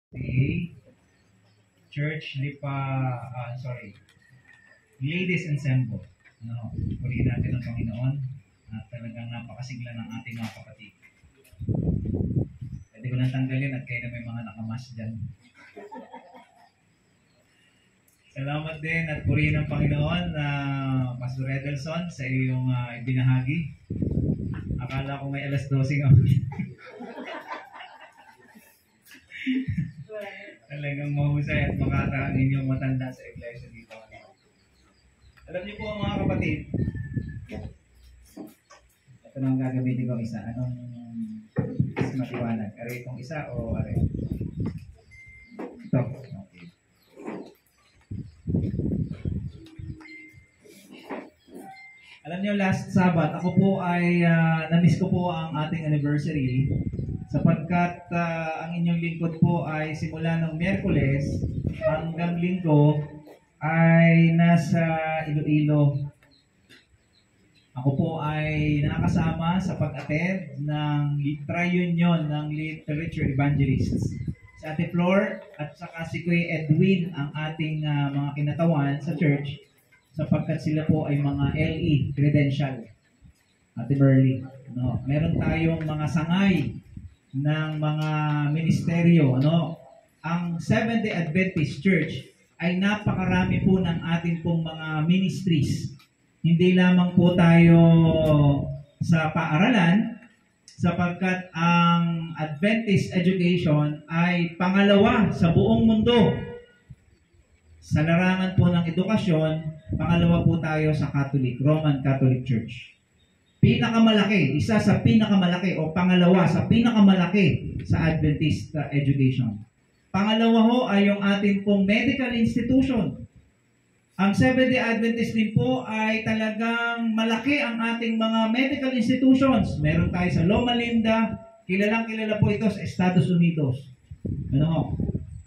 The Church Ladies Ensemble. No, purihin natin ang Panginoon at talagang napakasigla ng ating mga kapatid. Pwede ko nang tanggalin at kayo na may mga nakamas dyan. Salamat din at purihin ang Panginoon na Pastor Edelson sa iyong ibinahagi. Akala ko may alas 12 nga. Talagang mahusay at makata ang inyong matanda sa iglesia dito. Alam niyo po mga kapatid, ito na ang gagamitin ko isa. Anong mas matiwanag? Are itong isa o are? Ito. Okay. Alam niyo, last Sabbath, ako po ay na-miss ko po ang ating anniversary sapagkat ang inyong lingkod po ay simula ng Miyerkules hanggang Linggo ay nasa Iloilo. Ako po ay nakasama sa pag-attend ng tri-union ng Literature Evangelists. Si Ate Flor at saka si Kuya Edwin ang ating mga kinatawan sa church sapagkat sila po ay mga LE, credential. Ate Burley. No? Meron tayong mga sangay ng mga ministeryo. Ang Seventh-day Adventist Church ay napakarami po ng ating pong mga ministries. Hindi lamang po tayo sa paaralan, sapagkat ang Adventist education ay pangalawa sa buong mundo. Sa larangan po ng edukasyon, pangalawa po tayo sa Catholic, Roman Catholic Church. Pinakamalaki, isa sa pinakamalaki o pangalawa sa pinakamalaki sa Adventist education. Pangalawa ho ay yung ating pong medical institution. Ang Seventh-day Adventist din po ay talagang malaki ang ating mga medical institutions. Meron tayo sa Loma Linda, kilalang-kilala po ito sa Estados Unidos.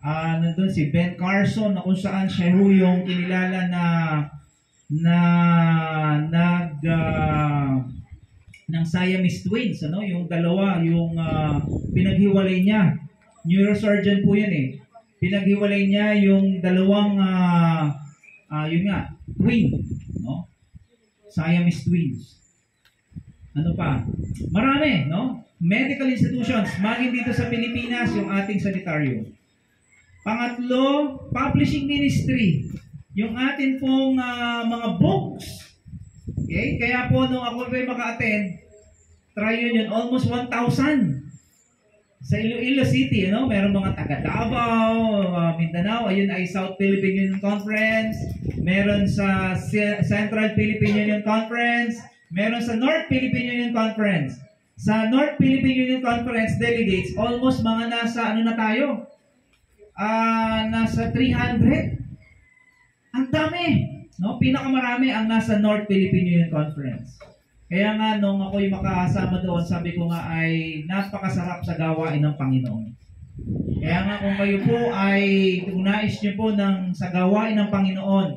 Nandun si Ben Carson na kung saan siya ho yung kinilala ng Siamese twins, yung dalawa, yung pinaghiwalay niya. Neurosurgeon po yan eh. Pinaghiwalay niya yung dalawang twin, Siamese twins. Ano pa? Marami, medical institutions, maging dito sa Pilipinas, yung ating sanitaryo. Pangatlo, publishing ministry. Yung atin pong mga books. Okay? Kaya po nung ako ay maka-attend, tri-union, almost 1,000. Sa Iloilo City, meron mga taga Davao, Mindanao, ayun ay South Philippine Union Conference, meron sa Central Philippine Union Conference, meron sa North Philippine Union Conference. Sa North Philippine Union Conference delegates, almost mga nasa na tayo? Nasa 300. Ang dami, pinakamarami ang nasa North Philippine Union Conference. Kaya nga, nung ako'y makasama doon, sabi ko nga ay napakasarap sa gawain ng Panginoon. Kaya nga kung kayo po ay, kung nais nyo po sa gawain ng Panginoon,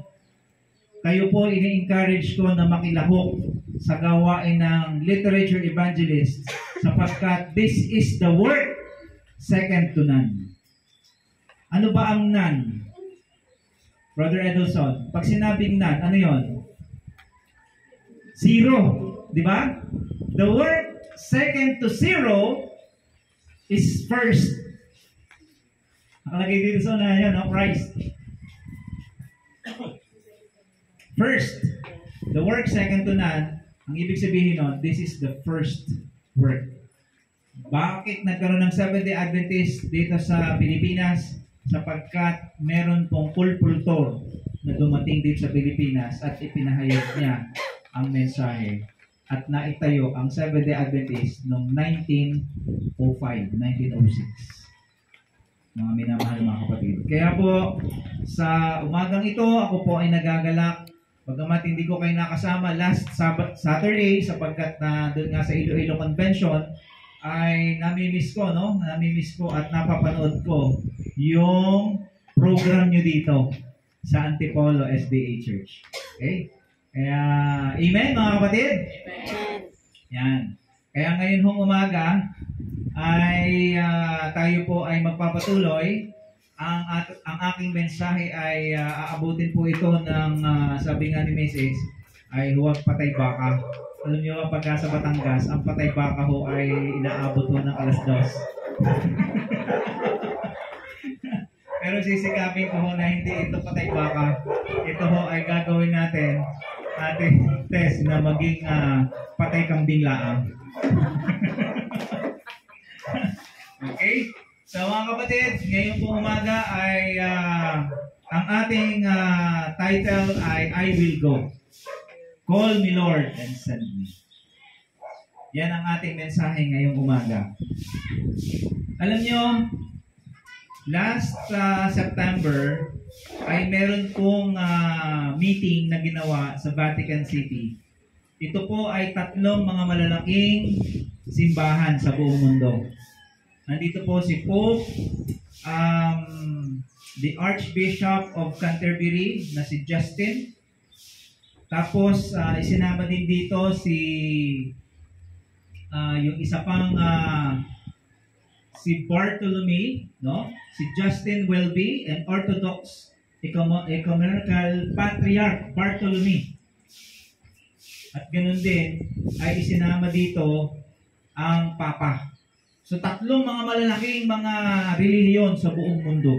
kayo po ini-encourage ko na makilahok sa gawain ng literature evangelist sapagkat this is the work second to none. Ano ba ang none? Brother Edelson, pag sinabing none, ano yon? Zero. Di ba? The word second to zero is first. Nakalagay dito sa una yan, Christ. First. The work second to none, ang ibig sabihin nun, this is the first work. Bakit nagkaroon ng Seventh-day Adventist dito sa Pilipinas? Sapagkat meron pong pulpultor na dumating dito sa Pilipinas at ipinahayag niya ang mensahe. At naitayo ang Seventh-day Adventist noong 1905, 1906. Mga minamahal mga kapatid. Kaya po, sa umagang ito, ako po ay nagagalak. Bagamat hindi ko kayo nakasama last Saturday, sapagkat doon nga sa Iloilo Convention, ay namimiss ko, namimiss ko at napapanood ko yung program nyo dito sa Antipolo SDA Church. Okay? Kaya, amen mga kapatid? Amen. Yan. Kaya ngayon hong umaga ay tayo po ay magpapatuloy. Ang aking mensahe ay aabutin po ito ng sabi nga ni Mrs. ay huwag patay baka. Alam niyo pagka sa Batangas, ang patay baka ho ay inaabot ho ng alas 2. Pero sisikapin ko ho na hindi ito patay baka. Ito ho ay gagawin natin ating test na maging patay kambing laang. Okay? So mga kapatid, ngayon po umaga ay ang ating title ay I Will Go. Call me Lord and send me. Yan ang ating mensahe ngayong umaga. Alam nyo, last September ay meron pong meeting na ginawa sa Vatican City. Ito po ay 3 mga malalaking simbahan sa buong mundo. Nandito po si Pope, the Archbishop of Canterbury na si Justin. Tapos isinama din dito si yung isa pang si Bartholomew, no? Si Justin Welby, an Orthodox Ecumenical Patriarch Bartholomew. At ganoon din ay isinama dito ang Papa. So 3 mga malalaking mga relihiyon sa buong mundo.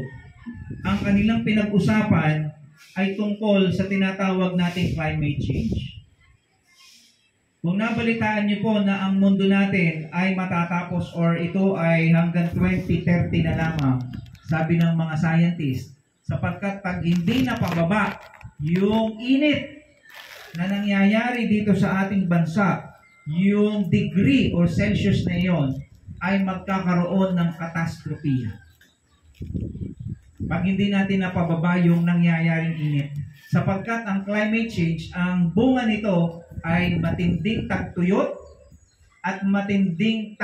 Ang kanilang pinag-usapan ay tungkol sa tinatawag nating climate change. Kung nabalitaan niyo po na ang mundo natin ay matatapos or ito ay hanggang 2030 na lamang, sabi ng mga scientists, sapagkat pag hindi na pababa yung init na nangyayari dito sa ating bansa, yung degree or Celsius na iyon, ay magkakaroon ng katastropiya. Pag hindi natin napababa yung nangyayaring init. Sapagkat ang climate change, ang bunga nito ay matinding tagtuyot at matinding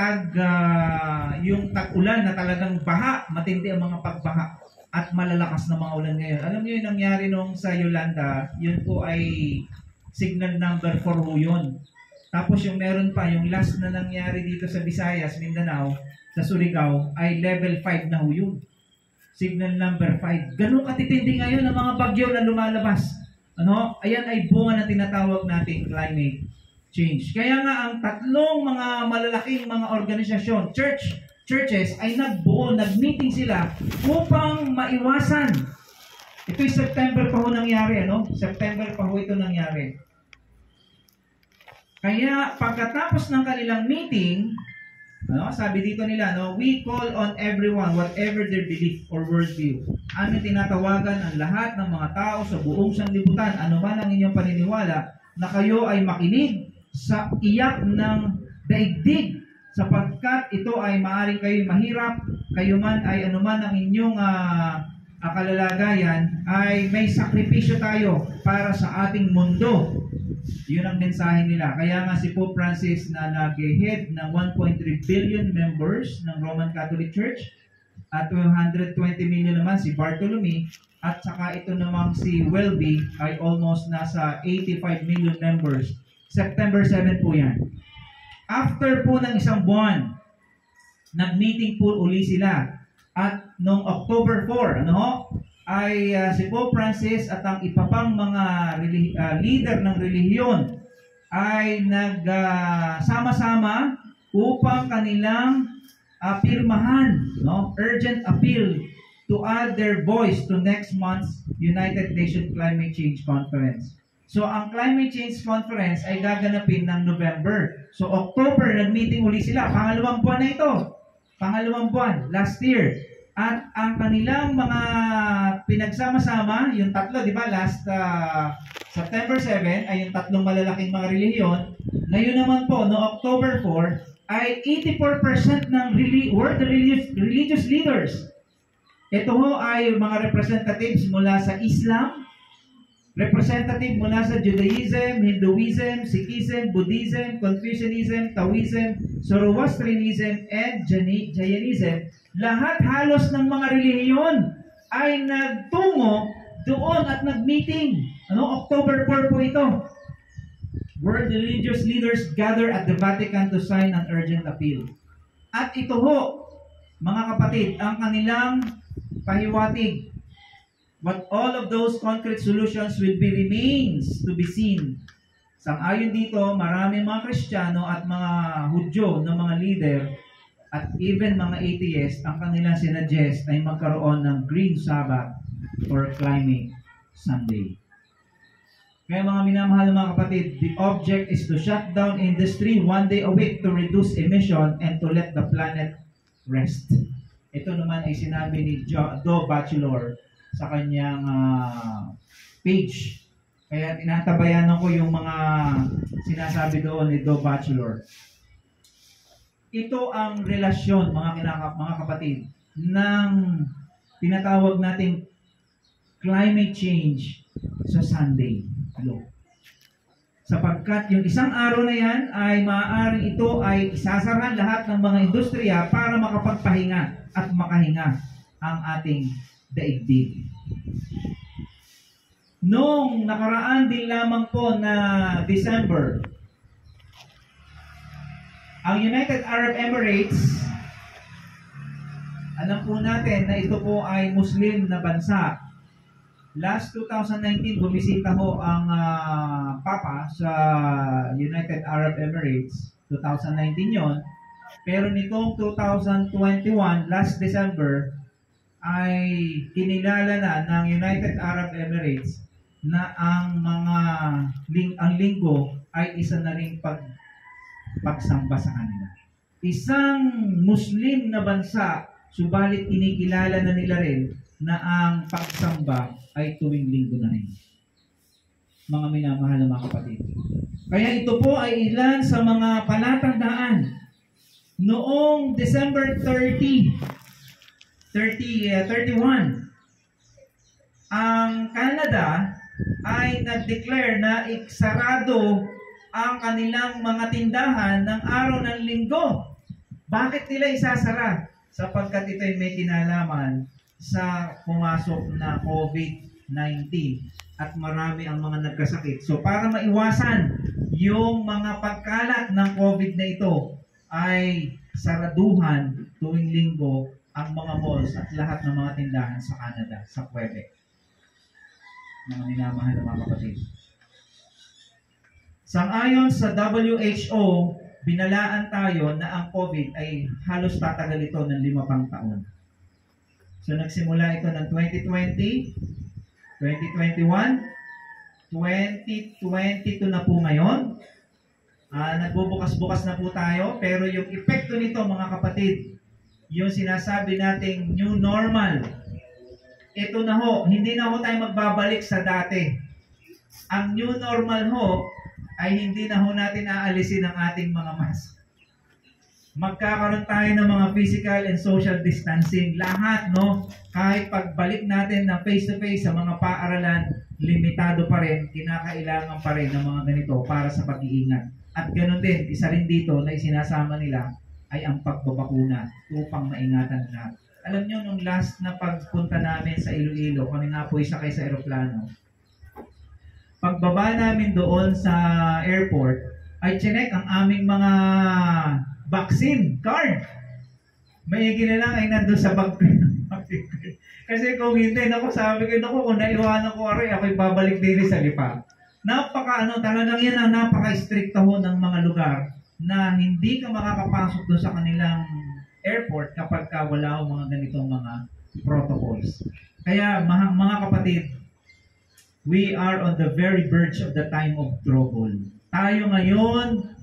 yung tag-ulan na talagang baha, matindi ang mga pagbaha at malalakas na mga ulan ngayon. Alam niyo yung nangyari nung sa Yolanda, yun po ay signal number 4 ho yun. Tapos yung meron pa, yung last na nangyari dito sa Visayas, Mindanao, sa Surigao, ay level 5 na ho yun. Signal number 5. Ganun katitindi ngayon ang mga bagyo na lumalabas. Ayan ay bunga na tinatawag nating climate change. Kaya nga ang 3 mga malalaking mga organisasyon, churches, ay nag-meeting sila upang maiwasan. Ito'y September pa ho nangyari, September pa ho ito nangyari. Kaya pagkatapos ng kanilang meeting, sabi dito nila, we call on everyone, whatever their belief or worldview. Amin tinatawagan ang lahat ng mga tao sa buong sanlibutan, anuman ang inyong paniniwala, na kayo ay makinig sa iyak ng daigdig, sapagkat ito ay maaaring kayo mahirap, kayo man ay anuman ang inyong kalalagayan, ay may sakripisyo tayo para sa ating mundo. Yun ang mensahe nila. Kaya nga si Pope Francis na nag-head ng 1.3 billion members ng Roman Catholic Church at 220 million naman si Bartholomew at saka ito namang si Welby ay almost nasa 85 million members. September 7 po yan. After po ng isang buwan, nag-meeting po uli sila at noong October 4, ay si Pope Francis at ang iba pang mga leader ng relihiyon ay nagsama-sama upang kanilang pirmahan, urgent appeal to add their voice to next month's United Nations Climate Change Conference. So ang Climate Change Conference ay gaganapin ng November. So October, nag-meeting uli sila. Pangalawang buwan na ito. Pangalawang buwan, last year. At ang kanilang mga pinagsama-sama, yung 3, di ba, last September 7, ay yung 3 malalaking mga relihiyon. Ngayon naman po, no October 4, ay 84% ng world religious leaders. Ito ho ay mga representatives mula sa Islam, representative mula sa Judaism, Hinduism, Sikhism, Buddhism, Confucianism, Taoism, Zoroastrianism, and Jainism. Lahat halos ng mga relihiyon ay nagtungo doon at nag-meeting. October 4 po ito. world religious leaders gather at the Vatican to sign an urgent appeal. At ito ho, mga kapatid, ang kanilang pahiwatig. But all of those concrete solutions will be remains to be seen. Sang-ayon dito, maraming mga Kristiyano at mga Hudyo na mga leader at even mga atheists, ang kanilang sinuggest ay magkaroon ng Green Sabbath or Climate Sunday. Kaya mga minamahal mga kapatid, the object is to shut down industry one day a week to reduce emission and to let the planet rest. Ito naman ay sinabi ni Do Bachelor sa kanyang page. Kaya tinatabayanan ko yung mga sinasabi doon ni Do Bachelor. Ito ang relasyon, mga kapatid, ng tinatawag nating climate change sa Sunday law. Sapagkat yung isang araw na yan ay maaaring ito ay isasara lahat ng mga industriya para makapagpahinga at makahinga ang ating daigdig. Noong nakaraan din lamang po na December, ang United Arab Emirates, alam po natin na ito po ay Muslim na bansa. Last 2019, bumisita ho ang Papa sa United Arab Emirates. 2019 yon. Pero nitong 2021, last December, ay kinilala na ng United Arab Emirates na ang linggo ay isa na ring pagsamba sa kanila. Isang Muslim na bansa, subalit kinikilala na nila rin na ang pagsamba ay tuwing linggo na rin. Mga minamahal na mga kapatid. Kaya ito po ay ilan sa mga palatandaan. Noong December 31, ang Canada ay nag-declare na iksarado ang kanilang mga tindahan ng araw ng linggo. Bakit nila isasara? Sapagkat ito ay may kinalaman sa pumasok na COVID-19 at marami ang mga nagkasakit. So para maiwasan yung mga pagkalat ng COVID na ito ay saraduhan tuwing linggo ang mga malls at lahat ng mga tindahan sa Canada, sa Quebec. Mga minamahal na mga kapatid. Sang-ayon sa WHO, binalaan tayo na ang COVID ay halos tatagal ito ng 5 pang taon. So nagsimula ito ng 2020, 2021, 2022 na po ngayon. Nagbubukas-bukas na po tayo, pero yung epekto nito mga kapatid, yung sinasabi nating new normal, ito na ho, hindi na ho tayo magbabalik sa dati. Ang new normal ho, ay hindi na ho natin aalisin ang ating mga mask. Magkakaroon tayo ng mga physical and social distancing. Lahat, no? Kahit pagbalik natin na face-to-face sa mga paaralan, limitado pa rin, kinakailangan pa rin ng mga ganito para sa pag-iingat. At ganoon din, isa rin dito na isinasama nila ay ang pagbabakuna upang maingatan lahat. Alam nyo, nung last na pagpunta namin sa Iloilo, kami nga po sakay sa aeroplano, pagbaba namin doon sa airport, ay chinek ang aming mga vaccine card. Maigi na lang ay nandun sa bag. Kasi kung hindi, sabi ko, kung naiwanan ko ako'y babalik din sa lipa. Talagang yan ang napaka-stricto ho ng mga lugar na hindi ka makakapasok doon sa kanilang airport kapag wala ho mga ganitong mga protocols. Kaya mga kapatid, we are on the very verge of the time of trouble. Tayo ngayon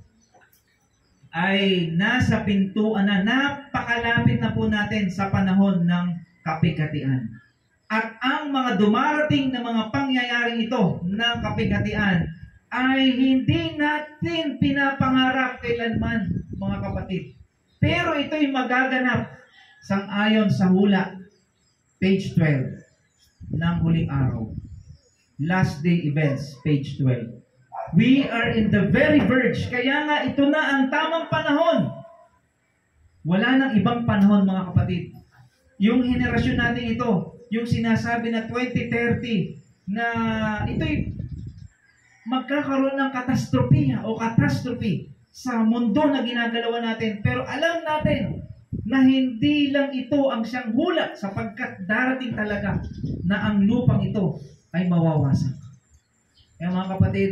ay nasa pintuan na, napakalapit na po natin sa panahon ng kapighatian. At ang mga dumarating na mga pangyayaring ito ng kapighatian ay hindi natin pinapangarap kailanman, mga kapatid. Pero ito'y magaganap sang-ayon sa hula, page 12 ng huling araw. Last day events, page 12. We are in the very verge. Kaya nga, ito na ang tamang panahon. Wala nang ibang panahon, mga kapatid. Yung henerasyon natin ito, yung sinasabi na 2030, na ito'y magkakaroon ng catastrophe sa mundo na ginagalawan natin. Pero alam natin na hindi lang ito ang siyang hula sapagkat darating talaga na ang lupang ito ay mawawasak. Kaya mga kapatid,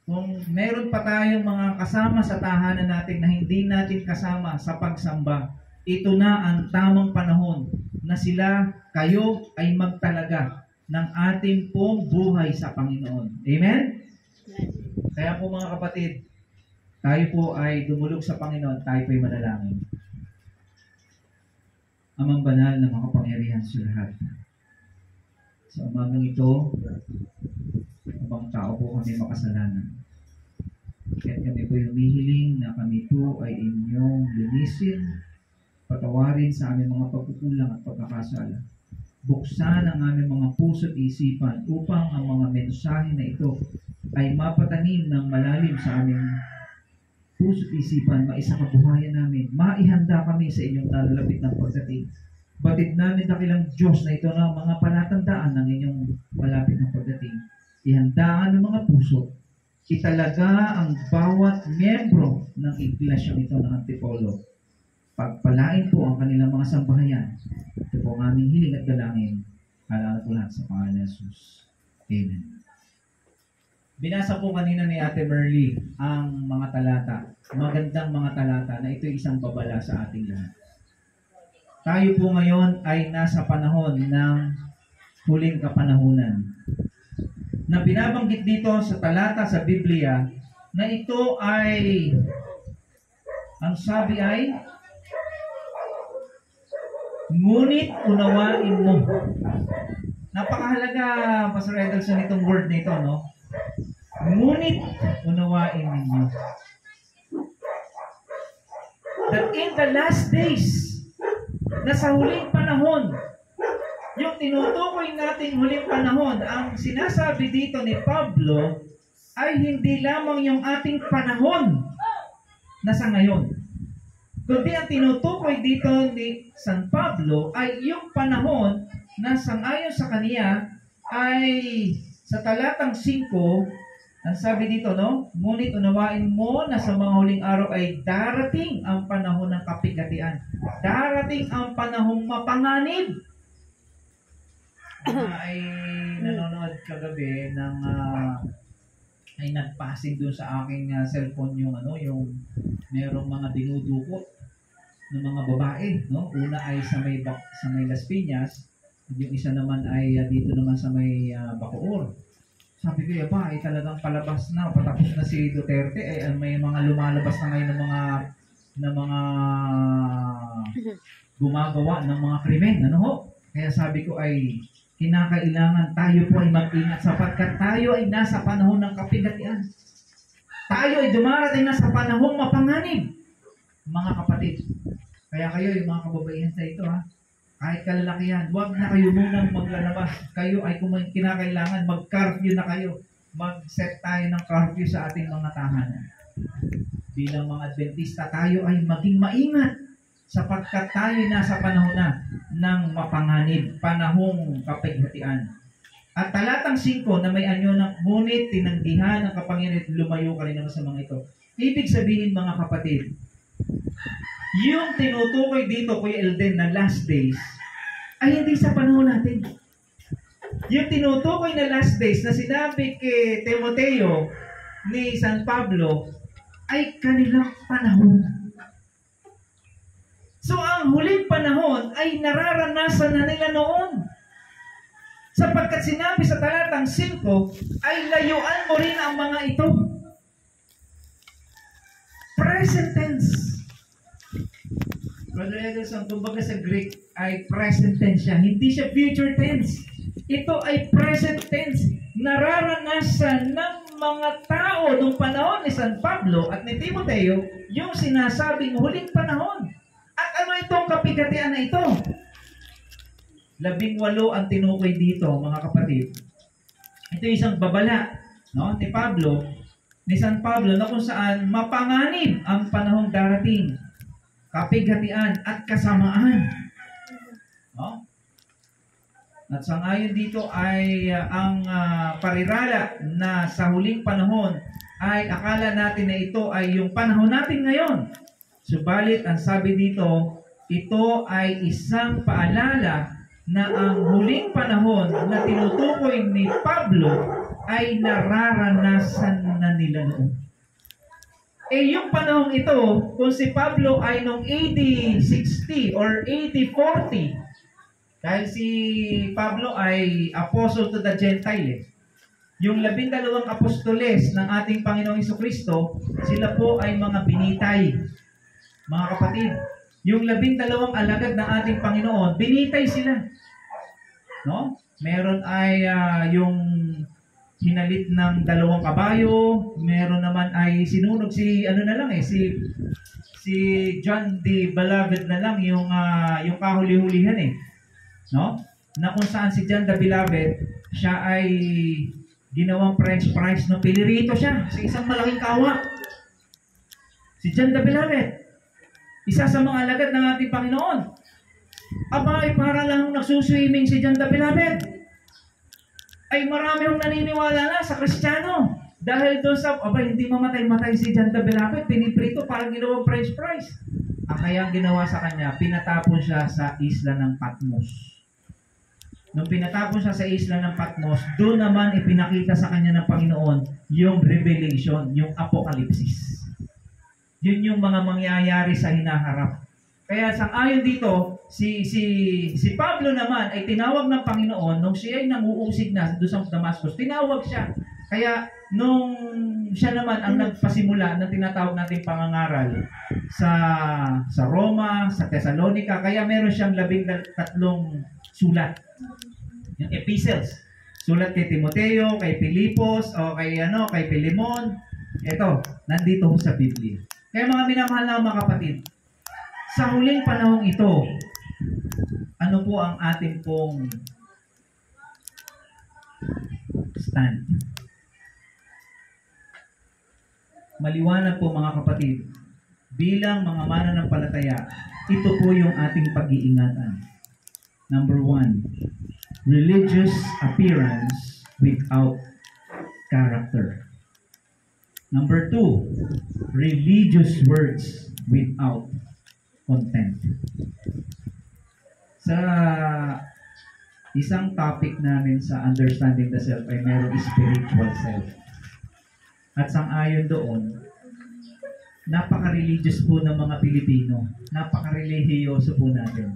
kung meron pa tayong mga kasama sa tahanan natin na hindi natin kasama sa pagsamba, ito na ang tamang panahon na kayo ay magtalaga ng ating pong buhay sa Panginoon. Amen? Kaya po mga kapatid, tayo po ay dumulog sa Panginoon, tayo po ay manalangin. Amang banal na makapangyarihan sa lahat. Sa umagang ito, abang tao po kami makasalanan. Kaya kami po humihiling na kami po ay inyong linisin, patawarin sa aming mga pagkukulang at pagkakasala. Buksan ang aming mga puso at isipan upang ang mga mensahe na ito ay mapatanim ng malalim sa aming puso at isipan, maisakabuhayan namin, maihanda kami sa inyong nalalapit ng pagdating. Batid namin dakilang Diyos na ito ng mga palatandaan ng inyong malapit ng pagdating. Ihandaan ng mga puso, italaga ang bawat miyembro ng iglesyang ito ng Antipolo. Pagpalain po ang kanilang mga sambahayan. Ito po ang aming hiling at dalangin. Alaala po lahat sa pangalan ni Jesus. Amen. Binasa po kanina ni Ate Merly ang mga talata. Magandang mga talata na ito isang babala sa ating lahat. Tayo po ngayon ay nasa panahon ng huling kapanahunan. Na binabanggit dito sa talata sa Biblia na ito ay, ang sabi ay, ngunit unawain mo. Napakahalaga, Pastor Edelson, itong word nito, no? Ngunit unawain ninyo. That in the last days, na sa huling panahon, yung tinutukoy nating huling panahon, ang sinasabi dito ni Pablo ay hindi lamang yung ating panahon na sa ngayon. Kundi ang tinutukoy dito ni San Pablo ay yung panahon na sangayon sa kaniya ay sa talatang 5, ang sabi dito, no? Ngunit unawain mo na sa mga huling araw ay darating ang panahon ng kapigatian. Darating ang panahong mapanganib. Ay nanonood kagabi ng ay nagpassing doon sa aking cellphone yung merong mga dinudukot ng mga babae, no? Una ay sa may Las Piñas, yung isa naman ay dito naman sa may Bacoor. Sabi ko, ba, ay talagang palabas na, patapos na si Duterte, ay may mga lumalabas na ngayon ng mga gumagawa ng mga krimen, ano ho? Kaya sabi ko ay kinakailangan tayo po ay mag-ingat sapagkat tayo ay nasa panahon ng kapigatian. Tayo ay dumarating na sa panahong mapanganib, mga kapatid. Kaya kayo, yung mga kababaihan sa ito, kahit kalalakihan, huwag na kayo munang maglalabas. Kayo ay kung kinakailangan, mag-curfew na kayo. Mag-set tayo ng curfew sa ating mga tahanan. Bilang mga Adventista, tayo ay maging maingat sapagkat tayo ay nasa panahon na ng mapanganib, panahong kapighatian. At talatang 5 na may anyo ng ngunit tinanggihan ng kapangyarihan at lumayo ka rin naman sa mga ito. Ibig sabihin mga kapatid, yung tinutukoy dito, Kuya Elden, na last days, ay hindi sa panahon natin. Yung tinutukoy na last days na sinabi kay Timoteo ni San Pablo, ay kanilang panahon. So, ang huling panahon ay nararanasan na nila noon. Sapagkat sinabi sa talatang 5, ay layuan mo rin ang mga ito. Present tense. Brother Edelson, kumbaga sa Greek ay present tense siya. Hindi siya future tense. Ito ay present tense. Nararanasan ng mga tao nung panahon ni San Pablo at ni Timoteo yung sinasabing huling panahon. At ano itong kapigatian na ito? 18 ang tinukoy dito, mga kapatid. Ito isang babala, no, ni Pablo, ni San Pablo, na kung saan mapanganib ang panahong darating, kapighatian at kasamaan. No? At sangayon dito ay ang parirala na sa huling panahon ay akala natin na ito ay yung panahon natin ngayon. Subalit ang sabi dito, ito ay isang paalala na ang huling panahon na tinutukoy ni Pablo ay nararanasan na nila noon. Yung panahong ito, kung si Pablo ay noong AD 60 or AD 40, dahil si Pablo ay apostle to the Gentile. Yung 12 apostoles ng ating Panginoong Jesucristo, sila po ay mga binitay. Mga kapatid, yung 12 alagad ng ating Panginoon, binitay sila. No? Meron ay yung hinalit ng 2 kabayo, meron naman ay sinunog si si John the Beloved na lang yung kahuli-hulihan no? Na kung saan si John the Beloved, siya ay ginawang French fries, no? Pinirito siya sa isang malaking kawa. Si John the Beloved, isa sa mga alagad ng ating Panginoon. Aba, ay para lang nagsuswimming si John the Beloved. Ay marami yung naniniwala na sa Kristiyano. Dahil doon sa, hindi mamatay-matay si John the Beloved, piniprito parang ginawang French fries. Kaya ang ginawa sa kanya, pinatapon siya sa isla ng Patmos. Nung pinatapon siya sa isla ng Patmos, doon naman ipinakita sa kanya ng Panginoon yung revelation, yung apokalipsis. Yun yung mga mangyayari sa hinaharap. Kaya sang-ayon dito, si Pablo naman ay tinawag ng Panginoon nung siya ay nanguusig na doon sa Damascus. Tinawag siya. Kaya nung siya naman ang nagpasimula ng tinatawag nating pangangaral sa Roma, sa Thessalonica, kaya meron siyang 13 sulat. Yung epistles. Sulat kay Timoteo, kay Pilipos, o kay Pilemon. Ito, nandito sa Biblia. Kaya mga minamahal na mga kapatid, sa huling panahong ito, ano po ang ating pong stand? Maliwanag po mga kapatid, bilang mga mananampalataya, ito po yung ating pag-iingatan. Number 1, religious appearance without character. Number 2, religious words without content. Sa isang topic namin sa Understanding the Self ay meron spiritual self. At sang-ayon doon, napaka-religious po ng mga Pilipino. Napaka-relihiyoso po natin.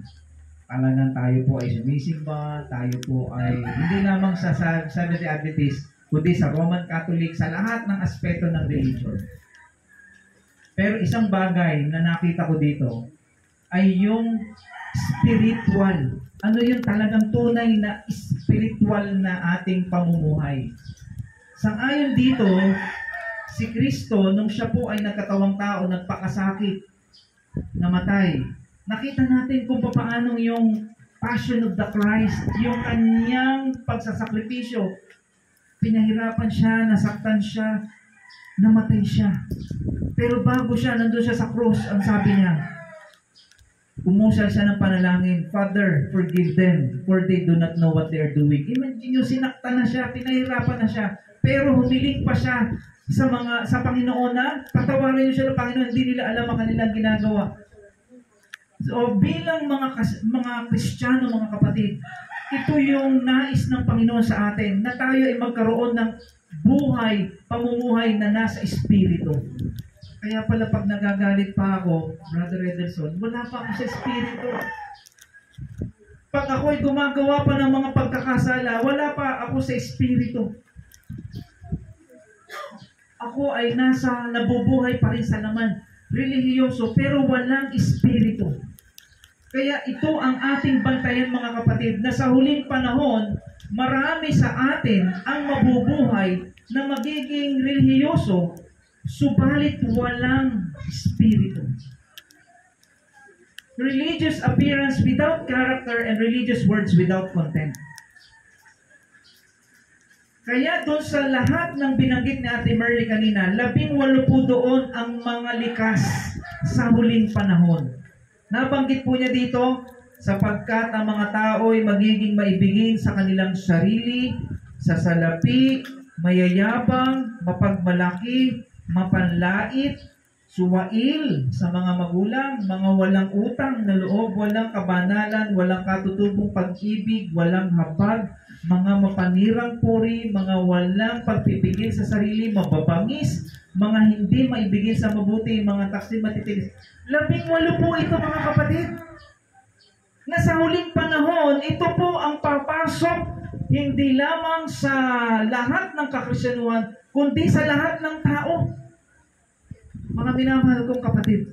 Talagang tayo po ay sumisimba, tayo po ay hindi lamang sa Seventh-day Adventist, kundi sa Roman Catholic, sa lahat ng aspeto ng religion. Pero isang bagay na nakita ko dito ay yung spiritual. Ano yung talagang tunay na spiritual na ating pamumuhay. Sang-ayon dito, si Kristo, nung siya po ay nagkatawang tao, nagpakasakit, namatay, nakita natin kung paano yung Passion of the Christ, yung kanyang pagsasakripisyo. Pinahirapan siya, nasaktan siya, namatay siya. Pero bago siya, nandun siya sa cross, ang sabi niya, umusal siya ng panalangin, Father, forgive them, for they do not know what they are doing. Imagine nyo, sinaktan na siya, pinahirapan na siya, pero humiling pa siya sa Panginoon na patawarin niyo siya ng Panginoon, hindi nila alam ang kanilang ginagawa. So bilang mga Kristiyano, mga kapatid, ito yung nais ng Panginoon sa atin, na tayo ay magkaroon ng buhay, pamumuhay na nasa Espiritu. Kaya pala pag nagagalit pa ako, Brother Ederson, wala pa ako sa Espiritu. Pag ako ay gumagawa pa ng mga pagkakasala, wala pa ako sa Espiritu. Ako ay nabubuhay pa rin sa laman, relihiyoso, pero walang Espiritu. Kaya ito ang ating bantayan, mga kapatid, na sa huling panahon, marami sa atin ang mabubuhay na magiging relihiyoso, subalit walang Espiritu. Religious appearance without character and religious words without content. Kaya doon sa lahat ng binanggit ni Ate Merly kanina, 18 po doon ang mga likas sa huling panahon. Nabanggit po niya dito, sapagkat ang mga tao ay magiging maibigin sa kanilang sarili, sa salapi, mayayabang, mapagmalaki, mapanlait, suwail sa mga magulang, mga walang utang na loob, walang kabanalan, walang katutubong pag-ibig, walang habag, mga mapanirang puri, mga walang pagpipigil sa sarili, mababangis, mga hindi maibigin sa mabuti, mga taksi matitilis. 18 po ito, mga kapatid. Na sa huling panahon, ito po ang papasok hindi lamang sa lahat ng kakristyanuhan, kundi sa lahat ng tao. Mga minamahal kong kapatid.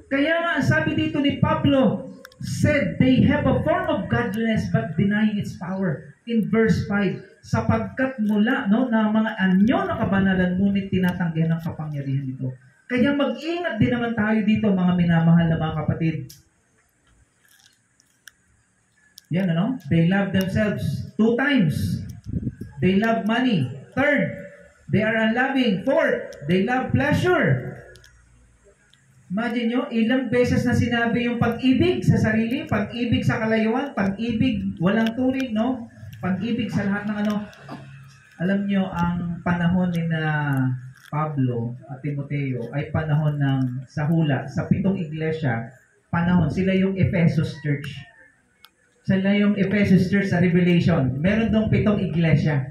Kaya nga, sabi dito ni Pablo, said, they have a form of godliness but denying its power. In verse 5, sapagkat mula na mga anyo na kabanalan, ngunit tinatanggihan ng kapangyarihan nito. Kaya mag-ingat din naman tayo dito, mga minamahal na mga kapatid. Yan, They love themselves 2 times. They love money. 3rd, they are unloving. 4th, they love pleasure. Imagine nyo, ilang beses na sinabi yung pag-ibig sa sarili, pag-ibig sa kalayuan, pag-ibig walang turing, Pag-ibig sa lahat ng Alam nyo, ang panahon ni na Pablo at Timoteo ay panahon ng sahula sa 7 iglesia. Sila yung Ephesus Church. Sila yung Ephesus Church sa Revelation. Meron dong 7 iglesia.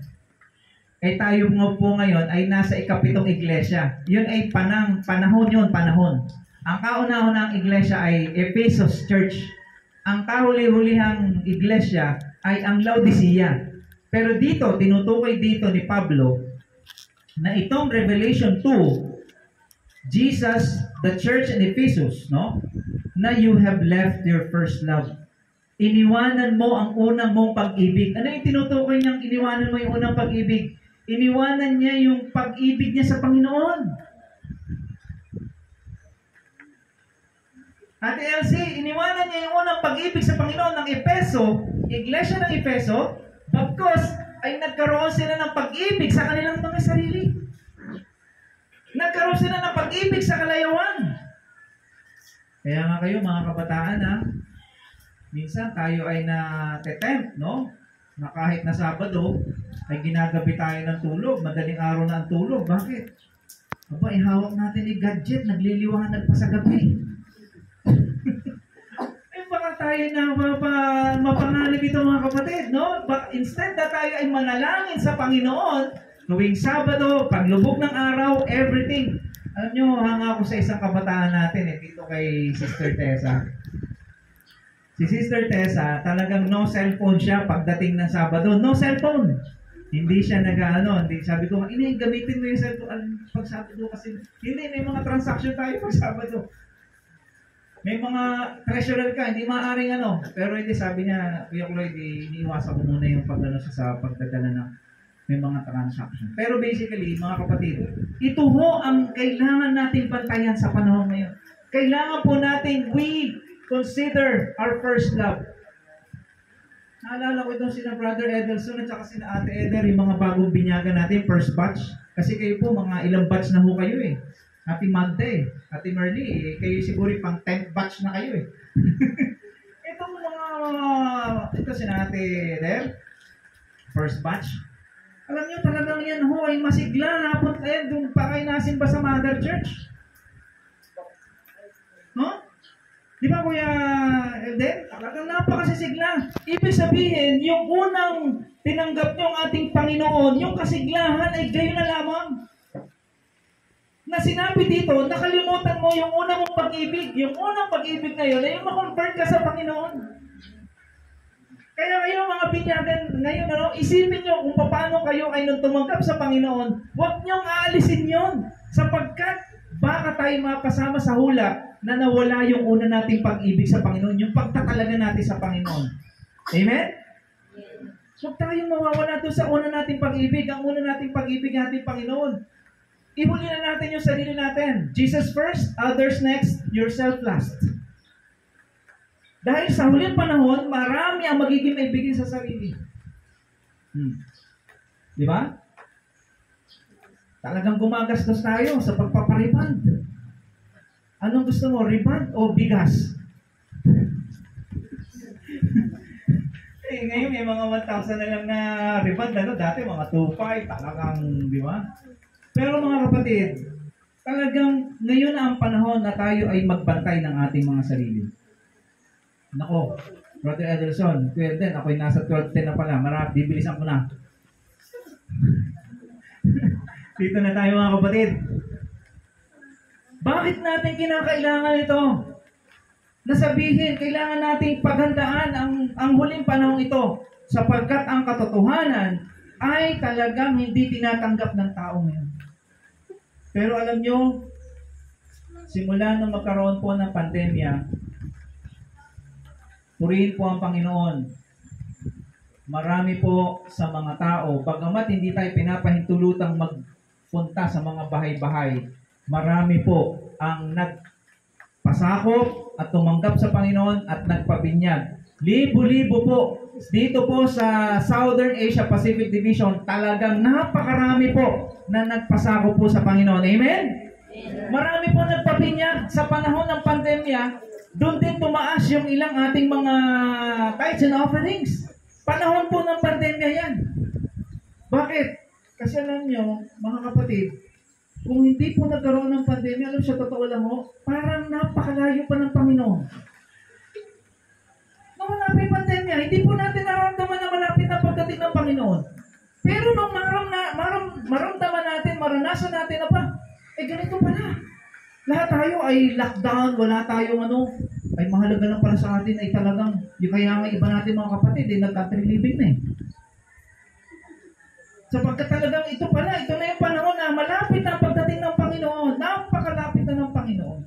Tayo nga po ngayon ay nasa ika-7 iglesia. Yun ay panahon. Ang kauna-unang iglesia ay Ephesus Church. Ang kahuli-hulihang iglesia ay ang Laodicea. Pero dito, tinutukoy dito ni Pablo na itong Revelation 2, Jesus, the church in Ephesus, na you have left your first love. Iniwanan mo ang unang mong pag-ibig. Ano yung tinutukoy niyang iniwanan mo yung unang pag-ibig? Iniwanan niya yung pag-ibig niya sa Panginoon. Ate Elsie, iniwanan niya yung unang pag-ibig sa Panginoon ng Efeso, iglesia ng Efeso, bagkos ay nagkaroon sila ng pag-ibig sa kanilang mga sarili. Nagkaroon sila ng pag-ibig sa kalayawan. Kaya nga kayo, mga kabataan, minsan tayo ay na-tempt, na kahit na Sabado, ay ginagabi tayo ng tulog, madaling araw na ang tulog. Bakit? Ihawak natin yung gadget, nagliliwanag pa sa gabi. Baka tayo na mapanganib ito, mga kapatid, Instead na tayo ay manalangin sa Panginoon, tuwing Sabado, paglubog ng araw, everything. Alam nyo, hanga ako sa isang kabataan natin, dito kay Sister Tessa. Si Sister Tessa, talagang no cellphone siya pagdating ng Sabado. No cellphone. Hindi siya hindi. Sabi ko, gamitin mo yung cellphone pag Sabado kasi hindi, may mga transaction tayo pag Sabado. May mga treasurer ka, hindi maaaring Pero hindi, sabi niya, Kuya Lloyd, iniiwasan ko muna yung sa pagdadala ng may mga transaction. Pero basically, mga kapatid, ito ho ang kailangan natin bantayan sa panahon ngayon. Kailangan po natin consider our first love. Naalala ko itong sina Brother Edelson at saka sina Ate Eder, yung mga bagong binyagan natin, first batch. Kasi kayo po, mga ilang batch na ho kayo Ate Magda Ate Merly, kayo siguro pang 10th batch na kayo Itong ito sina Ate Eder, first batch. Alam nyo, talagang yan ho ay masigla. Napunta doon pa kayo nasimba sa Mother Church. Di ba, Kuya Elden? Talagang napakasisigla. Ibig sabihin, yung unang tinanggap nyo ang ating Panginoon, yung kasiglahan ay gayon na lamang. Na sinabi dito, nakalimutan mo yung unang mong pag-ibig. Yung unang pag-ibig na yun, ay yung ma-convert ka sa Panginoon. Kaya kayo, mga binyagan, ngayon, isipin nyo kung paano kayo ay nung tumanggap sa Panginoon, huwag nyong aalisin yon sapagkat baka tayo mapasama sa hula na nawala yung una nating pag-ibig sa Panginoon, yung pagtatalaga natin sa Panginoon. Amen? Huwag tayong mawawala doon sa una nating pag-ibig. Ang una nating pag-ibig natin, Panginoon. Ihuli na natin yung sarili natin. Jesus first, others next, yourself last. Dahil sa huling panahon, marami ang magiging maibigin sa sarili. Di ba? Talagang gumagastos tayo sa pagpapariband. Anong gusto mo, riband o bigas? Eh, ngayon may mga 1,000 na lang na reband, ano? Dati mga 2,500, talagang, di ba? Pero mga kapatid, talagang ngayon na ang panahon na tayo ay magbantay ng ating mga sarili. Nako, Brother Ederson, 12 din. Ako'y nasa 12:10 na pala. Marami, bibilisan ko na. Dito na tayo mga kapatid. Bakit natin kinakailangan ito? Nasabihin, kailangan nating paghandaan ang huling panahon ito sapagkat ang katotohanan ay talagang hindi tinatanggap ng tao ngayon. Pero alam nyo, simula nung magkaroon po ng pandemya, purihin po ang Panginoon. Marami po sa mga tao, bagamat hindi tayo pinapahintulutang magpunta sa mga bahay-bahay, marami po ang nagpasakop at tumanggap sa Panginoon at nagpabinyag. Libo-libo po. Dito po sa Southern Asia Pacific Division, talagang napakarami po na nagpasakop po sa Panginoon. Amen? Marami po nagpabinyag sa panahon ng pandemya. Doon din tumaas yung ilang ating mga tithes and offerings. Panahon po ng pandemya yan. Bakit? Kasi alam nyo, mga kapatid, kung hindi po nagkaroon ng pandemya, alam sa totoo lang mo, parang napakalayo pa ng Panginoon. Nung malapit yung pandemya, hindi po natin naramdaman na malapit na pagdating ng Panginoon. Pero nung maramdaman natin, maranasan natin na pa, ganito pala. Lahat tayo ay lockdown, wala tayong ay mahalaga lang para sa atin ay talagang, yung kaya nga iba natin mga kapatid, nag-country living na eh. Sapagkat talagang ito na yung panahon na malapit na ang pagdating ng Panginoon. Napakalapit na ng Panginoon.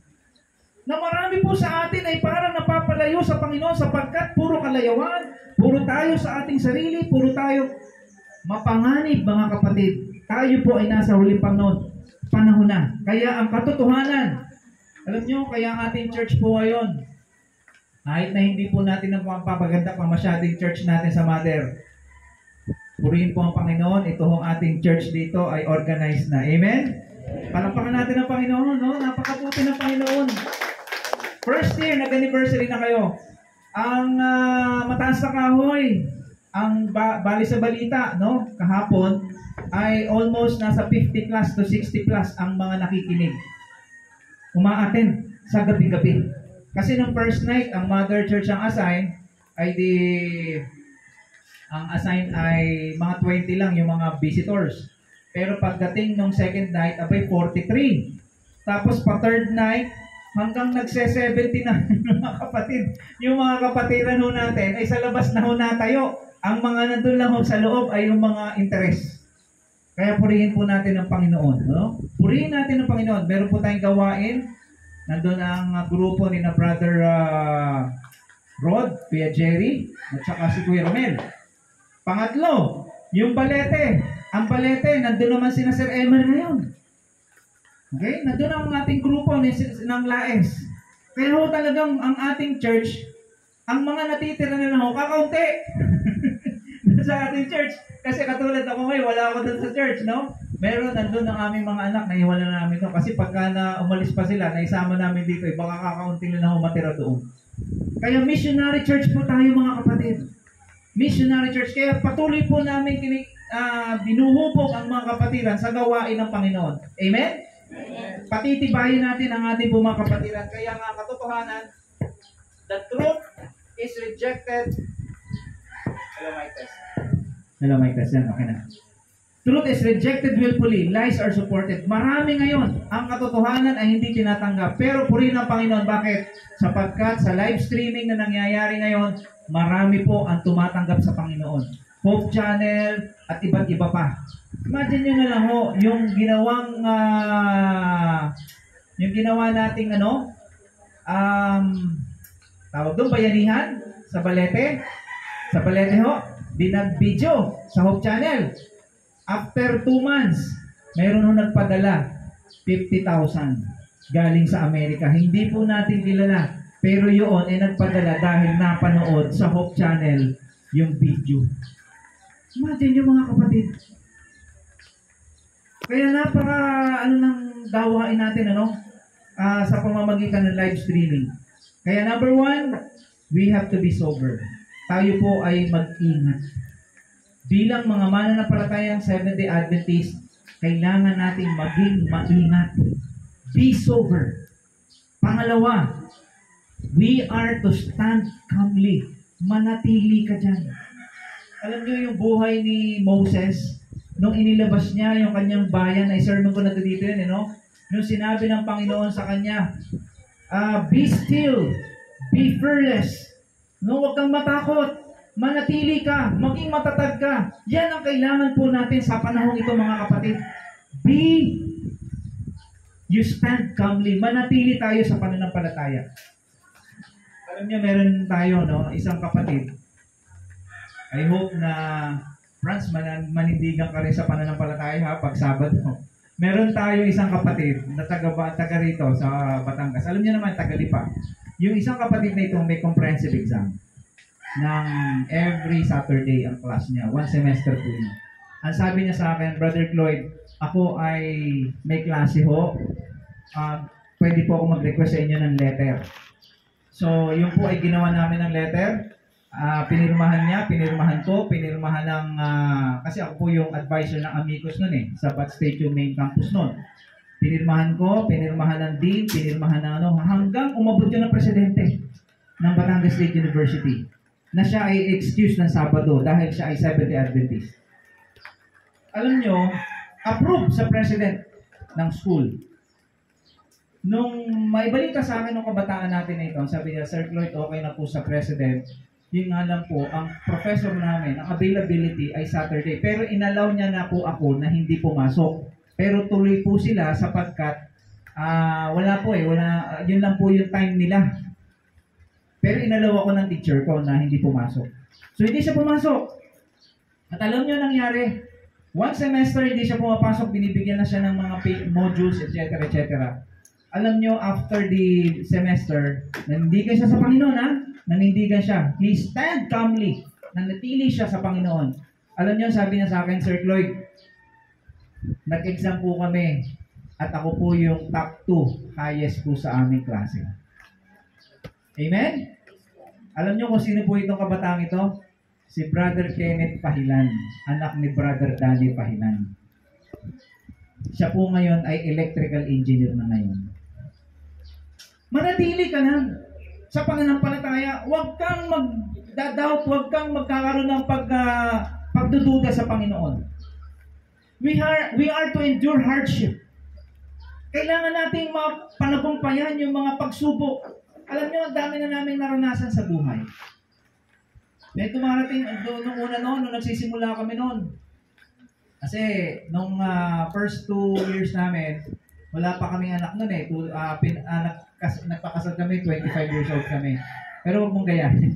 Na marami po sa atin ay parang napapalayo sa Panginoon sapagkat puro kalayawan, puro tayo sa ating sarili, puro tayo mapanganib mga kapatid. Tayo po ay nasa huling panahon na. Kaya ang katotohanan, alam nyo, kaya ang ating church po ngayon, kahit na hindi po natin napapaganda pa masyadong church natin sa Mother, purihin po ang Panginoon. Ito ang ating church dito ay organized na. Amen? Palakpakan natin ang Panginoon, no? Napakabuti ng Panginoon. First year, nag-anniversary na kayo. Ang mataas na kahoy, ang bali sa balita, no? Kahapon, ay almost nasa 50 plus to 60 plus ang mga nakikinig. Umaattend sa gabi-gabi. Kasi nung first night, ang Mother Church ang assign, ay ang assign ay mga 20 lang yung mga visitors. Pero pagdating nung second night, abay 43. Tapos pa third night, hanggang nagse-70 na mga kapatid. Yung mga kapatiran ho natin ay sa labas na ho natayo. Ang mga nandun lang ho sa loob ay yung mga interest. Kaya purihin po natin ang Panginoon. No? Purihin natin ang Panginoon. Meron po tayong gawain. Nandun ang grupo ni na Brother Rod, Kuya Jerry, at saka si Kuya Romel. Pangatlo, yung balete. Ang balete, nandun naman sina Sir Emer ngayon. Okay? Nandun ang ating grupo ng Laes. Kaya ho talagang ang ating church, ang mga natitira na lang ho, kakaunti. Sa ating church. Kasi katulad ako ngayon, wala ako dun sa church, no? Meron, nandun ang aming mga anak, naiwala na namin doon. Kasi pagka na umalis pa sila, naisama namin dito, baka kakaunti na ho matira doon. Kaya missionary church po tayo mga kapatid. Missionary church. Kaya patuloy po namin binuhubog ang mga kapatiran sa gawain ng Panginoon. Amen? Amen. Patitibayin natin ang ating mga kapatiran. Kaya nga katotohanan, the truth is rejected. Hello, mic test. Hello, mic test. Yan, okay na. Truth is rejected willfully. Lies are supported. Marami ngayon, ang katotohanan ay hindi tinatanggap. Pero purihin ang Panginoon. Bakit? Sapagkat sa live streaming na nangyayari ngayon, marami po ang tumatanggap sa Panginoon. Hope Channel at iba't iba pa. Imagine nyo na lang ho, yung ginawa nating tawag doon, bayanihan sa Balete. Sa Balete ho, binag-video sa Hope Channel. After 2 months, mayroon ho nagpadala 50,000 galing sa Amerika. Hindi po natin kilala. Pero yun ay nagpadala dahil napanood sa Hope Channel yung video. Imagine nyo mga kapatid. Kaya napaka ng gawain natin sa pamamagitan ng live streaming. Kaya number 1, we have to be sober. tayo po ay mag-ingat. Bilang mga mananampalatayang Seventh-day Adventist, kailangan nating maging maingat. Be sober. Pangalawa, we are to stand calmly. Manatili ka dyan. Alam niyo yung buhay ni Moses, nung inilabas niya yung kanyang bayan, ay sermon ko na dito yun, Nung sinabi ng Panginoon sa kanya, be still, be fearless. No, huwag kang matakot. Manatili ka, maging matatag ka. Yan ang kailangan po natin sa panahon ito, mga kapatid. You stand calmly. Manatili tayo sa pananampalataya. Alam niyo, meron tayo, isang kapatid. I hope na, Franz, manindigan ka rin sa pananampalataya, ha, pag Sabado. Meron tayo isang kapatid na taga rito sa Batangas. Alam niyo naman, taga Lipa. Yung isang kapatid na ito may comprehensive exam ng every Saturday ang class niya. One semester po niya. Ang sabi niya sa akin, Brother Cloyd, ako ay may klase ho. Pwede po ako mag-request sa inyo ng letter. So, yun po ay ginawa namin ng letter. Pinirmahan ko, ng, kasi ako po yung advisor ng Amicus nun sa Bat State yung main campus nun. Pinirmahan ng dean, pinirmahan ng hanggang umabot yun ng presidente ng Batangas State University na siya ay excuse ng Sabado dahil siya ay Seventh-day Adventist. Alam nyo, approved sa president ng school. Nung may balita sa akin ng kabataan natin na ito, sabi niya, Sir Cloyd, okay na po sa president. Yun nga lang po, ang professor namin, ang availability ay Saturday. Pero inalaw niya na po ako na hindi pumasok. Pero tuloy po sila sapagkat yun lang po yung time nila. Pero inalaw ako ng teacher ko na hindi pumasok. So hindi siya pumasok. At alam niyo nangyari, one semester hindi siya pumapasok, binibigyan na siya ng mga modules, etc. Alam niyo, after the semester, nanindigan siya sa Panginoon, ha? Nanindigan siya. He stand calmly. Nanatili siya sa Panginoon. Alam niyo, sabi niya sa akin, Sir Cloyd, nag-exam po kami at ako po yung top 2 highest po sa aming klase. Amen? Alam niyo kung sino po itong kabataan ito? Si Brother Kenneth Pahilan, anak ni Brother Danny Pahilan. Siya po ngayon ay electrical engineer na ngayon. Manatili ka na sa pananampalataya. Huwag kang mag-doubt, huwag kang magkakaroon ng pagdududa sa Panginoon. We are to endure hardship. Kailangan nating mapanagumpayan yung mga pagsubok. Alam niyo, ang dami na namin naranasan sa buhay. May tumarating, nung nagsisimula kami noon. Kasi, nung first 2 years namin, wala pa kaming anak noon nagpakasal kami, 25 years old kami. Pero huwag mong gayahin.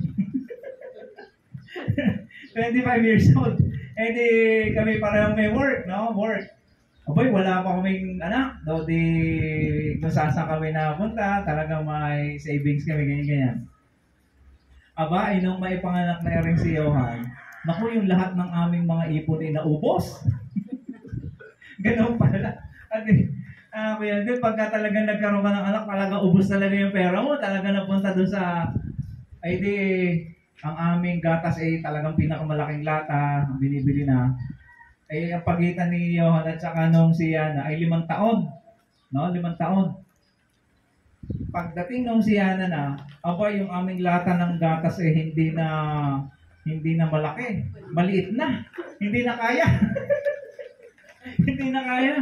25 years old. Eh di kami parang may work, Work. Aboy, wala pa kaming anak. Kung saan kami napunta, talagang may savings kami, ganyan. Aba, nung may panganak na rin si Johan, naku, yung lahat ng aming mga ipon ay naubos. Ganun pala. Kaya din, pagka talagang nagkaroon ka ng anak, talagang ubos talaga yung pera mo, talagang napunta doon sa, ang aming gatas ay talagang pinakamalaking lata, ang binibili na. Ang pagitan ni Johan at saka nung si Yana ay 5 taon. 5 taon. Pagdating nung si Yana na, yung aming lata ng gatas ay hindi na malaki. Maliit na. Hindi na kaya. Hindi na kaya.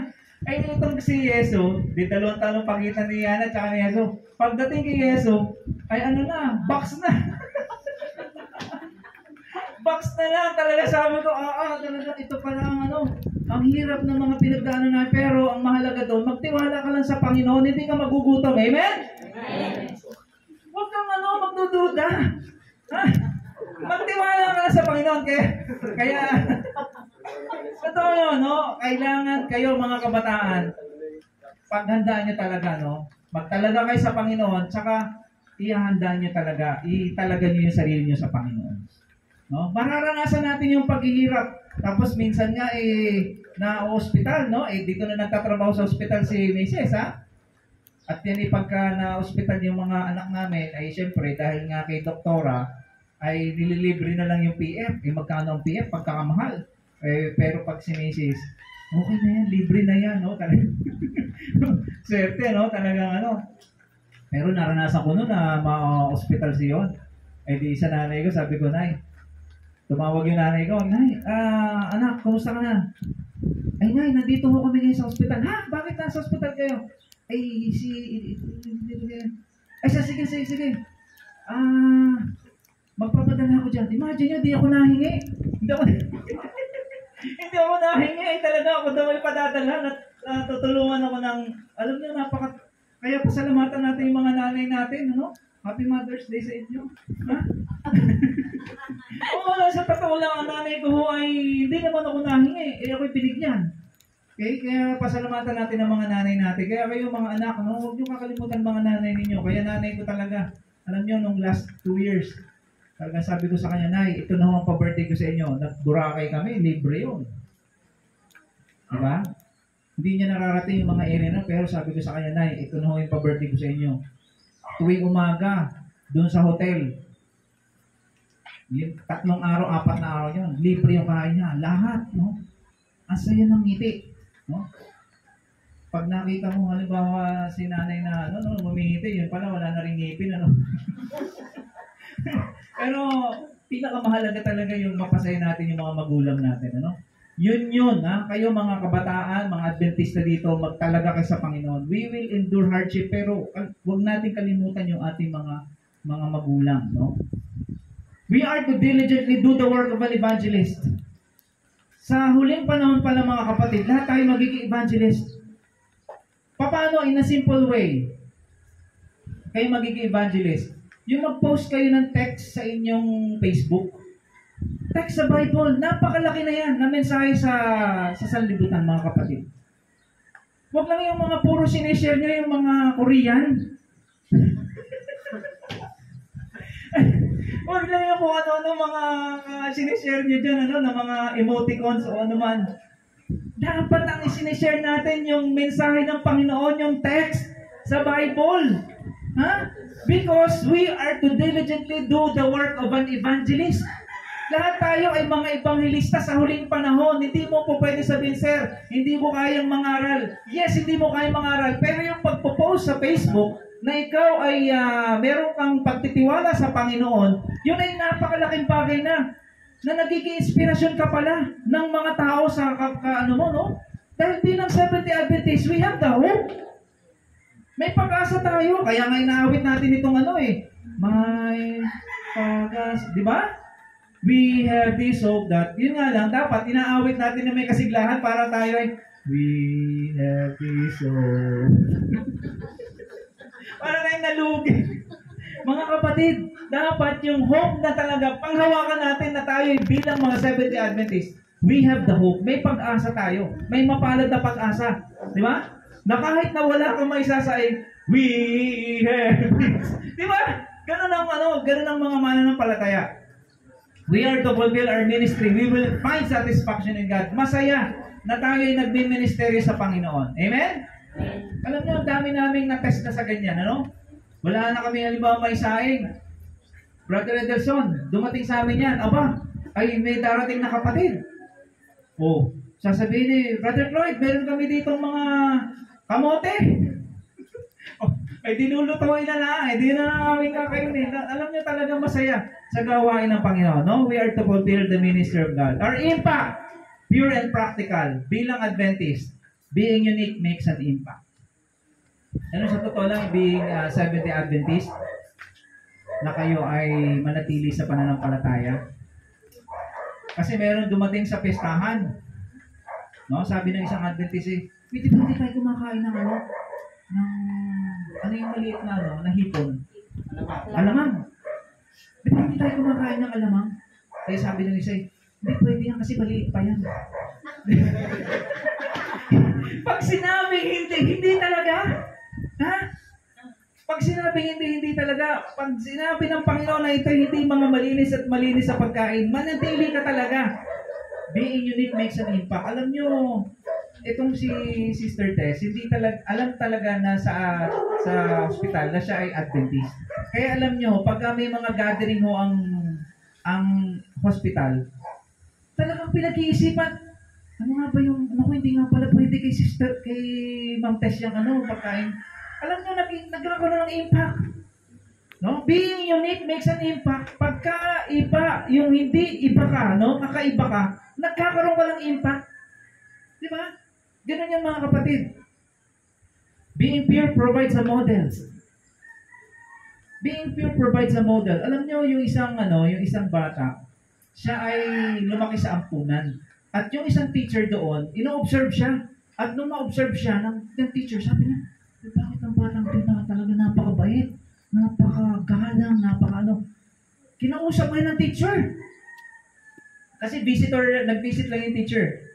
Ay itong si Yeso, di 2 taon pagitan ni Yana at saka ni Yeso. Pagdating kay Yeso, ay box na. Box na lang, talaga sabi ko, talaga ito pala ang hirap ng mga pinagdaanan namin, pero ang mahalaga doon, magtiwala ka lang sa Panginoon, hindi ka magugutom, amen? Amen. Huwag kang magdududa. Magtiwala ka lang sa Panginoon, kaya totoo yun, kailangan kayo mga kabataan, paghandaan nyo talaga, magtalaga kayo sa Panginoon, tsaka ihahandaan nyo talaga, italaga nyo yung sarili nyo sa Panginoon. Mararanasan natin yung paghihirap. Tapos minsan nga na ospital, dito na nagtatrabaho sa ospital si Mrs. At yan pagka na ospital yung mga anak namin, ay syempre dahil nga kay doktora, ay nililibre na lang yung PF. Magkano ang PF? Pagkakamahal. Pero pag si Mrs., okay na yan, libre na yan, no? Swerte, no? Talagang ano. Pero naranasan ko noon na ma-hospital siyon. Di sa nanay ko, sabi ko, Nay, tumawag yung nanay ko, Nay, anak, kumusta ka na? Ay, Nay, nandito ho kami ngayon sa hospital. Ha? Bakit nasa hospital kayo? Ay, sige. Magpapadala ako dyan. Imagine nyo, di ako nahingi. Hindi ako nahingi. Ay, talaga ako daw ay padadalhan at tutulungan ako ng, alam niyo, kaya pasalamatan natin yung mga nanay natin, ano? Happy Mother's Day sa inyo. Ha? Oo, sa totoo lang, ang nanay ko ho ay hindi naman ako nahingi. Ako'y binigyan. Okay? Kaya pasalamatan natin ang mga nanay natin. Kaya kayo mga anak, no? Huwag niyo kakalimutan mga nanay ninyo. Kaya nanay ko talaga, alam niyo, nung last 2 years, talaga sabi ko sa kanya, Nay, ito na ang pa-birthday ko sa inyo. Nag-Boracay kami, libre yun. Diba? Hindi niya nararating yung mga area na, pero sabi ko sa kanya, Nay, ito na yung pa-birthday ko sa inyo. Tuwing umaga, doon sa hotel, 3 araw, 4 na araw yun, libre yung kain niya. Lahat, no? Ang saya ng ngiti, no? Pag nakita mo, halimbawa, si nanay na, ngumingiti, yun pala, wala na rin ngipin, ano? Pero, pinakamahalaga talaga yung mapasaya natin yung mga magulang natin, ano? Yun, ha? Kayo mga kabataan, mga Adventista dito, magtalaga kayo sa Panginoon. We will endure hardship, pero huwag natin kalimutan yung ating mga magulang, no? We are to diligently do the work of an evangelist. Sa huling panahon pala mga kapatid, lahat tayo magiging evangelist. Paano? In a simple way, kayo magiging evangelist. Yung mag-post kayo ng text sa inyong Facebook, text sa Bible, napakalaki na yan na mensahe sa sanlibutan mga kapatid. Huwag lang yung mga puro sinishare nyo yung mga Korean. Huwag lang yung kung ano mga sinishare nyo dyan, na mga emoticons o ano man. Dapat ang sinishare natin yung mensahe ng Panginoon, yung text sa Bible. Ha? Because we are to diligently do the work of an evangelist. Lahat tayo ay mga ebanghelista sa huling panahon. Hindi mo po pwede sabihin, Sir, hindi mo kayang mangaral. Yes, hindi mo kayang mangaral. Pero yung pagpo-post sa Facebook na ikaw ay meron kang pagtitiwala sa Panginoon, yun ay napakalaking bagay na nagiging inspirasyon ka pala ng mga tao sa Dahil bilang Seventh Day Adventist, we have the hope. May pag-asa tayo. Kaya nga inaawit natin itong may pag-asa. Di ba? We have this hope that, yun nga lang, dapat inaawit natin na may kasiglahan para tayo ay, we have this hope. Para na yung nalugi. Mga kapatid, dapat yung hope na talaga, panghawakan natin na tayo bilang mga Seventh-day Adventist. We have the hope. May pag-asa tayo. May mapalad na pag-asa. Di ba? Na kahit na wala kang maisasaing, we have this. Di ba? Ganun ang mga mananampalataya. We are to fulfill our ministry. We will find satisfaction in God. Masaya na tayo ay nagmi-ministeryo sa Panginoon. Amen? Alam niyo, ang dami naming na-test na sa ganyan, Wala na kami, halimbawa, may saing. Brother Edelson, dumating sa amin yan. Aba, ay may darating na kapatid. Sasabihin ni Brother Floyd, meron kami ditong mga kamote. Ay dinulutuin na lang, di na namin kakainin. Alam niyo talaga masaya sa gawain ng Panginoon, no? We are to fulfill the ministry of God. Our impact, pure and practical, bilang Adventist, being unique makes an impact. Sa totoo lang, being Seventh-day Adventist, na kayo ay manatili sa pananampalataya. Kasi meron dumating sa pestahan. No? Sabi ng isang Adventist, pwede ba hindi tayo kumakain ng ano yung maliit na hipon? Alamang. Di ba hindi tayo kumakain ng alamang? Kaya sabi ng isa, hindi pwede yan kasi maliit pa yan. Pag sinabing hindi talaga. Ha? Pag sinabing hindi talaga, pag sinabi ng Panginoon na ito hindi mga malinis at malinis sa pagkain, manatili ka talaga. Being unique makes an impact. Alam nyo, itong si Sister Tess, hindi alam talaga na sa hospital na siya ay Adventist. Kaya alam nyo, pag may mga gathering ho ang ang hospital, talagang pinag-iisipan, ano nga ba yung, hindi nga pala pwede kay sister, kay Ma'am Tess yung pagkain. Alam nyo, nagkakaroon ng impact. No? Being unique makes an impact. Pagka iba, yung hindi iba ka, kakaiba ka, nagkakaroon ka ng impact. Di ba? Ganun yan mga kapatid. Being pure provides a model. Being pure provides a model. Alam nyo, yung isang bata, siya ay lumaki sa ampunan. At yung isang teacher doon, ino-observe siya. At nung ma-observe siya ng teacher, sabi niya, bakit ang batang ito talaga napakabait, napakagalang, Kinausap mo ng teacher. Kasi nag-visit lang yung teacher.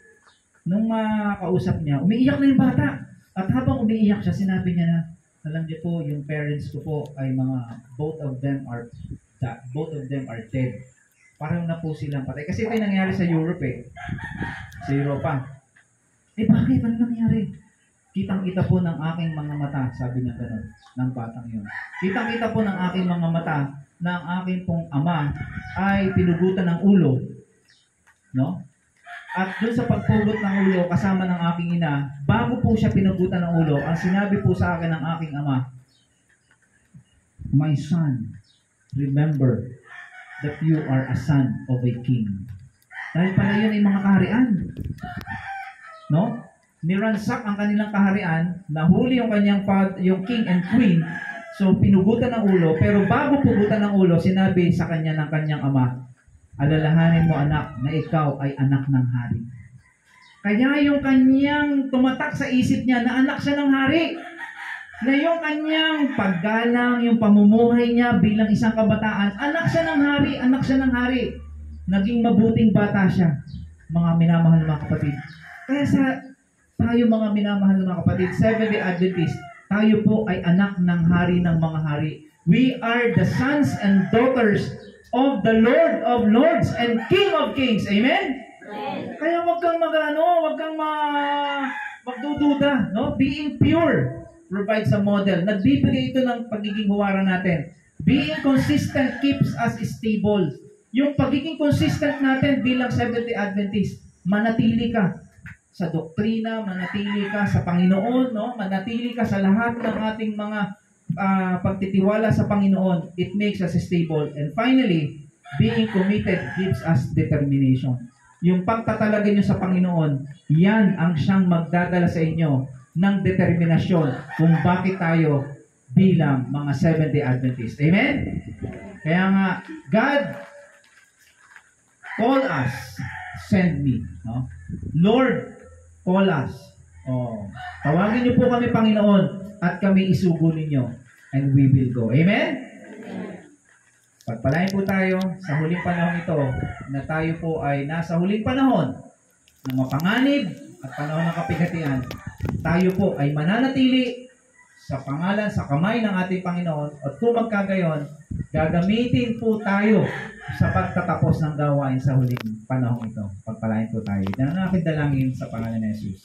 Nung makausap niya, umiiyak na yung bata. At habang umiiyak siya, sinabi niya na, alam niyo po, yung parents ko po ay both of them are dead. Parang na po silang patay. Kasi ito yung nangyari sa Europe sa Europa. Bakit? Ano nangyari? Kitang-kita po ng aking mga mata, sabi niya gano'n, ng batang yun. Kitang-kita po ng aking mga mata na ang aking pong ama ay pinugutan ng ulo. No? At doon sa pagpugot ng ulo, kasama ng aking ina, bago po siya pinugutan ng ulo, ang sinabi po sa akin ng aking ama, "My son, remember that you are a son of a king." Dahil pala yun ay mga kaharian. No? Niransak ang kanilang kaharian, nahuli yung king and queen, so pinugutan ng ulo, pero bago pugutan ng ulo, sinabi sa kanya ng kanyang ama, "Alalahanin mo anak na ikaw ay anak ng hari." Kaya yung kanyang tumatak sa isip niya na anak siya ng hari, na yung kanyang paggalang, yung pamumuhay niya bilang isang kabataan, anak siya ng hari. Naging mabuting bata siya, mga minamahal na mga kapatid. Kaya tayo mga minamahal na mga kapatid, Seventh-day Adventist, tayo po ay anak ng hari ng mga hari. We are the sons and daughters of the Lord of Lords and King of Kings. Amen? Amen. Kaya wag kang magdududa, no? Being pure provides a model. Nagbibigay ito ng pagiging huwara natin. Being consistent keeps us stable. Yung pagiging consistent natin bilang Seventh-day Adventist, manatili ka sa doktrina, manatili ka sa Panginoon, no? Manatili ka sa lahat ng ating mga pagtitiwala sa Panginoon. It makes us stable. And finally, being committed gives us determination. Yung pagtatalaga nyo sa Panginoon, yan ang siyang magdadala sa inyo ng determinasyon kung bakit tayo bilang mga Seventh-day Adventist. Amen? Kaya nga, God call us, send me. No? Lord, call us. Tawagin niyo po kami, Panginoon, at kami isugo ninyo, and we will go. Amen? Pagpalain po tayo sa huling panahon ito, na tayo po ay nasa huling panahon ng mapanganib at panahon ng kapigatian. Tayo po ay mananatili sa pangalan, sa kamay ng ating Panginoon, at kung magkagayon, gagamitin po tayo sa pagtatapos ng gawain sa huling panahon ito. Pagpalain po tayo. Yan ang aking dalangin sa pangalan ni Jesus.